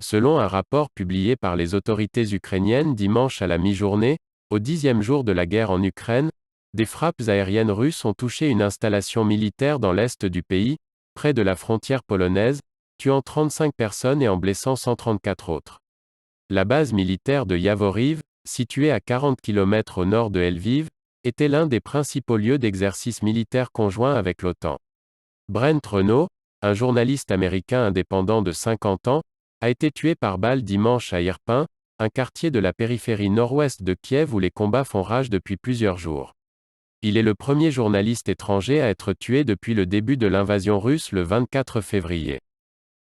Selon un rapport publié par les autorités ukrainiennes dimanche à la mi-journée, au 10e jour de la guerre en Ukraine, des frappes aériennes russes ont touché une installation militaire dans l'est du pays, près de la frontière polonaise, tuant 35 personnes et en blessant 134 autres. La base militaire de Yavoriv, située à 40 km au nord de Lviv, était l'un des principaux lieux d'exercice militaire conjoint avec l'OTAN. Brent Renaud, un journaliste américain indépendant de 50 ans, a été tué par balle dimanche à Irpin, un quartier de la périphérie nord-ouest de Kiev où les combats font rage depuis plusieurs jours. Il est le premier journaliste étranger à être tué depuis le début de l'invasion russe le 24 février.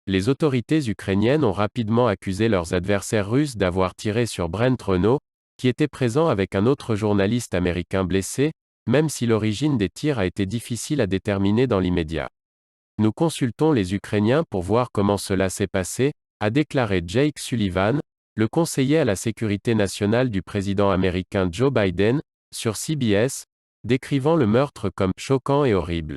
Les autorités ukrainiennes ont rapidement accusé leurs adversaires russes d'avoir tiré sur Brent Renaud, qui était présent avec un autre journaliste américain blessé, même si l'origine des tirs a été difficile à déterminer dans l'immédiat. Nous consultons les Ukrainiens pour voir comment cela s'est passé, a déclaré Jake Sullivan, le conseiller à la sécurité nationale du président américain Joe Biden, sur CBS, décrivant le meurtre comme choquant et horrible.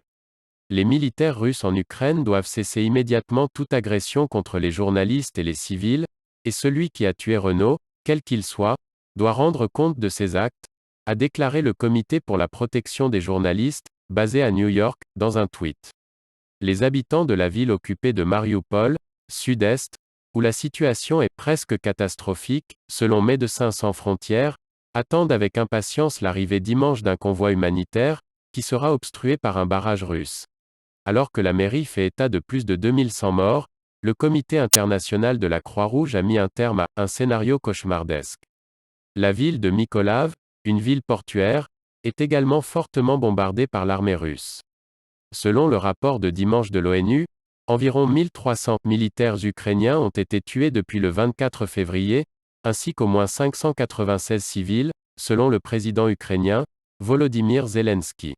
Les militaires russes en Ukraine doivent cesser immédiatement toute agression contre les journalistes et les civils, et celui qui a tué Renaud, quel qu'il soit, doit rendre compte de ses actes, a déclaré le Comité pour la protection des journalistes, basé à New York, dans un tweet. Les habitants de la ville occupée de Mariupol, sud-est, où la situation est presque catastrophique, selon Médecins sans frontières, attendent avec impatience l'arrivée dimanche d'un convoi humanitaire, qui sera obstrué par un barrage russe. Alors que la mairie fait état de plus de 2100 morts, le Comité international de la Croix-Rouge a mis un terme à un scénario cauchemardesque. La ville de Mykolaiv, une ville portuaire, est également fortement bombardée par l'armée russe. Selon le rapport de dimanche de l'ONU, environ 1300 militaires ukrainiens ont été tués depuis le 24 février, ainsi qu'au moins 596 civils, selon le président ukrainien, Volodymyr Zelensky.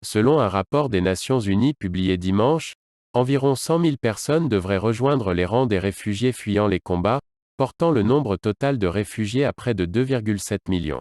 Selon un rapport des Nations Unies publié dimanche, environ 100 000 personnes devraient rejoindre les rangs des réfugiés fuyant les combats, portant le nombre total de réfugiés à près de 2,7 millions.